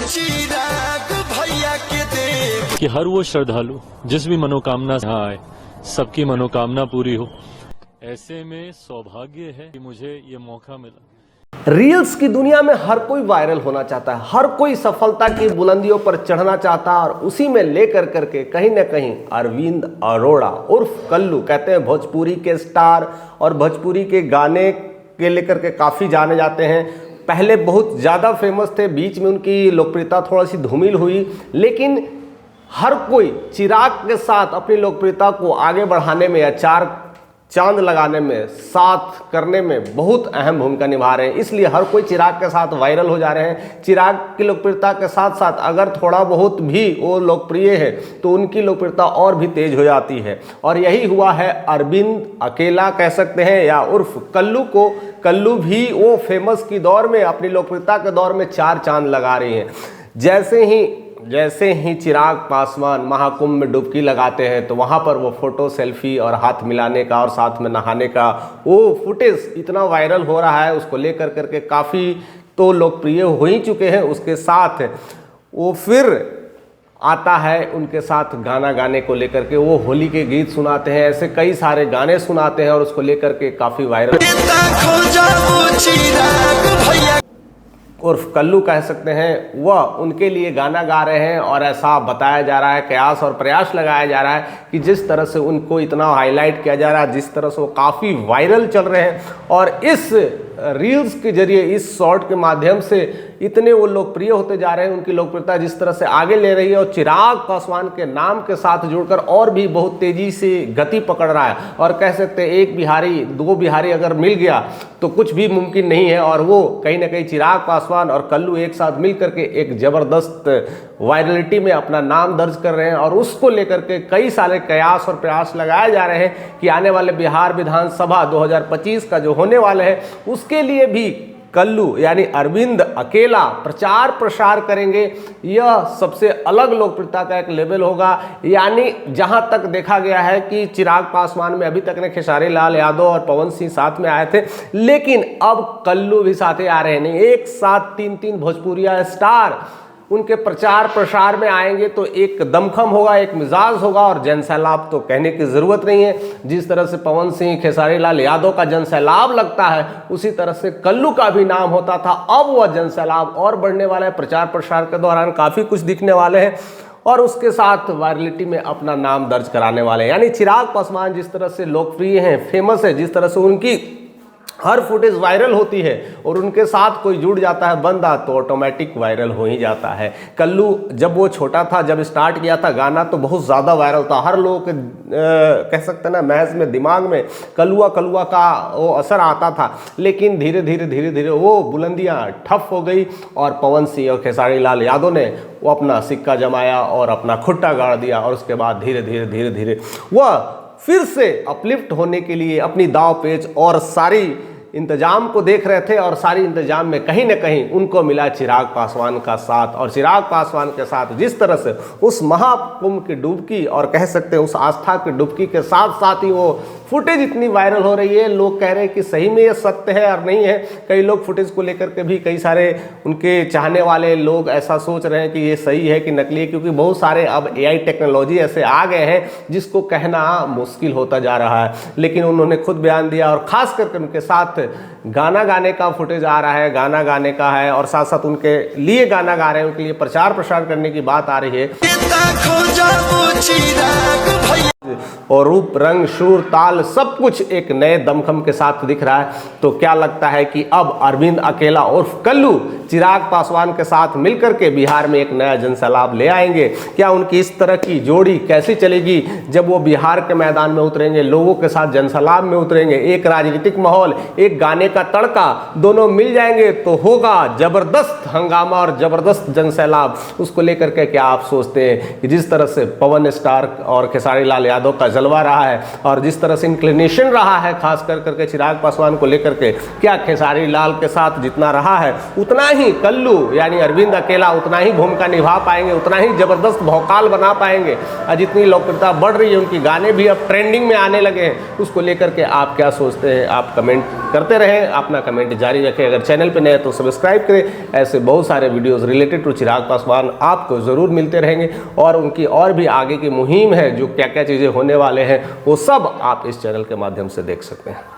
चिराग भैया के देव कि हर वो श्रद्धालु जिस भी मनोकामना से यहाँ आए सबकी मनोकामना पूरी हो। ऐसे में सौभाग्य है कि मुझे ये मौका मिला। रील्स की दुनिया में हर कोई वायरल होना चाहता है, हर कोई सफलता की बुलंदियों पर चढ़ना चाहता है और उसी में लेकर करके कहीं ना कहीं अरविंद अरोड़ा उर्फ कल्लू, कहते हैं भोजपुरी के स्टार और भोजपुरी के गाने के लेकर के काफ़ी जाने जाते हैं। पहले बहुत ज़्यादा फेमस थे, बीच में उनकी लोकप्रियता थोड़ा सी धूमिल हुई, लेकिन हर कोई चिराग के साथ अपनी लोकप्रियता को आगे बढ़ाने में या चार चांद लगाने में, साथ करने में बहुत अहम भूमिका निभा रहे हैं। इसलिए हर कोई चिराग के साथ वायरल हो जा रहे हैं। चिराग की लोकप्रियता के साथ साथ अगर थोड़ा बहुत भी वो लोकप्रिय है तो उनकी लोकप्रियता और भी तेज हो जाती है, और यही हुआ है अरविंद अकेला कह सकते हैं या उर्फ कल्लू को। कल्लू भी वो फेमस की दौर में, अपनी लोकप्रियता के दौर में चार चांद लगा रही हैं। जैसे ही चिराग पासवान महाकुंभ में डुबकी लगाते हैं तो वहाँ पर वो फोटो, सेल्फी और हाथ मिलाने का और साथ में नहाने का वो फुटेज इतना वायरल हो रहा है, उसको लेकर करके काफ़ी तो लोकप्रिय हो ही चुके हैं। उसके साथ वो फिर आता है उनके साथ गाना गाने को लेकर के, वो होली के गीत सुनाते हैं, ऐसे कई सारे गाने सुनाते हैं और उसको लेकर के काफ़ी वायरल उर्फ कल्लू कह सकते हैं, वह उनके लिए गाना गा रहे हैं। और ऐसा बताया जा रहा है, कयास और प्रयास लगाया जा रहा है कि जिस तरह से उनको इतना हाईलाइट किया जा रहा है, जिस तरह से वो काफ़ी वायरल चल रहे हैं और इस रील्स के जरिए, इस शॉर्ट के माध्यम से इतने वो लोकप्रिय होते जा रहे हैं, उनकी लोकप्रियता जिस तरह से आगे ले रही है और चिराग पासवान के नाम के साथ जुड़कर और भी बहुत तेजी से गति पकड़ रहा है। और कह सकते हैं एक बिहारी, दो बिहारी अगर मिल गया तो कुछ भी मुमकिन नहीं है, और वो कहीं ना कहीं चिराग पासवान और कल्लू एक साथ मिल करके एक ज़बरदस्त वायरलिटी में अपना नाम दर्ज कर रहे हैं। और उसको लेकर के कई सारे कयास और प्रयास लगाए जा रहे हैं कि आने वाले बिहार विधानसभा 2025 का जो होने वाले है उसके लिए भी कल्लू यानी अरविंद अकेला प्रचार प्रसार करेंगे। यह सबसे अलग लोकप्रियता का एक लेवल होगा। यानी जहां तक देखा गया है कि चिराग पासवान में अभी तक ने खेसारी लाल यादव और पवन सिंह साथ में आए थे, लेकिन अब कल्लू भी साथ आ रहे हैं। नहीं, एक साथ तीन भोजपुरिया स्टार उनके प्रचार प्रसार में आएंगे तो एक दमखम होगा, एक मिजाज होगा और जनसैलाब तो कहने की ज़रूरत नहीं है। जिस तरह से पवन सिंह, खेसारी लाल यादव का जनसैलाब लगता है, उसी तरह से कल्लू का भी नाम होता था। अब वह जनसैलाब और बढ़ने वाला है। प्रचार प्रसार के दौरान काफ़ी कुछ दिखने वाले हैं और उसके साथ वायरलिटी में अपना नाम दर्ज कराने वाले हैं। यानी चिराग पासवान जिस तरह से लोकप्रिय हैं, फेमस है, जिस तरह से उनकी हर फुटेज वायरल होती है और उनके साथ कोई जुड़ जाता है बंदा तो ऑटोमेटिक वायरल हो ही जाता है। कल्लू जब वो छोटा था, जब स्टार्ट किया था गाना तो बहुत ज़्यादा वायरल था। हर लोग कह सकते हैं ना, महज में दिमाग में कलुआ का वो असर आता था, लेकिन धीरे धीरे वो बुलंदियाँ ठप हो गई और पवन सिंह और खेसारी लाल यादव ने वो अपना सिक्का जमाया और अपना खुट्टा गाड़ दिया। और उसके बाद धीरे धीरे वह फिर से अपलिफ्ट होने के लिए अपनी दाव पेच और सारी इंतजाम को देख रहे थे और सारी इंतजाम में कहीं ना कहीं उनको मिला चिराग पासवान का साथ। और चिराग पासवान के साथ जिस तरह से उस महाकुंभ की डुबकी और कह सकते हैं उस आस्था की डुबकी के साथ साथ ही वो फुटेज इतनी वायरल हो रही है, लोग कह रहे हैं कि सही में ये सत्य है और नहीं है। कई लोग फुटेज को लेकर के भी, कई सारे उनके चाहने वाले लोग ऐसा सोच रहे हैं कि ये सही है कि नकली है, क्योंकि बहुत सारे अब AI टेक्नोलॉजी ऐसे आ गए हैं जिसको कहना मुश्किल होता जा रहा है। लेकिन उन्होंने खुद बयान दिया और ख़ास करके उनके साथ गाना गाने का फुटेज आ रहा है, गाना गाने का है और साथ साथ उनके लिए गाना गा रहे हैं, उनके लिए प्रचार प्रसार करने की बात आ रही है। और रूप, रंग, सुर, ताल सब कुछ एक नए दमखम के साथ दिख रहा है। तो क्या लगता है कि अब अरविंद अकेला उर्फ कल्लू चिराग पासवान के साथ मिलकर के बिहार में एक नया जनसैलाब ले आएंगे? क्या उनकी इस तरह की जोड़ी कैसी चलेगी जब वो बिहार के मैदान में उतरेंगे, लोगों के साथ जनसैलाब में उतरेंगे? एक राजनीतिक माहौल, एक गाने का तड़का, दोनों मिल जाएंगे तो होगा जबरदस्त हंगामा और जबरदस्त जनसैलाब। उसको लेकर के क्या आप सोचते हैं कि जिस तरह से पवन स्टार और खेसारी लाल यादव का जलवा रहा है और जिस तरह से इंक्लिनेशन रहा है खास कर करके चिराग पासवान को लेकर के, क्या खेसारी लाल के साथ जितना रहा है उतना ही कल्लू यानी अरविंद अकेला उतना ही भूमिका निभा पाएंगे, उतना ही जबरदस्त भौकाल बना पाएंगे? और जितनी लोकप्रियता बढ़ रही है, उनकी गाने भी अब ट्रेंडिंग में आने लगे हैं, उसको लेकर के आप क्या सोचते हैं? आप कमेंट करते रहें, अपना कमेंट जारी रखें। अगर चैनल पर नए हैं तो सब्सक्राइब करें। ऐसे बहुत सारे videos related to Chirag Paswan आपको ज़रूर मिलते रहेंगे और उनकी और भी आगे की मुहिम है, जो क्या क्या चीज़ें होने वाले हैं वो सब आप इस चैनल के माध्यम से देख सकते हैं।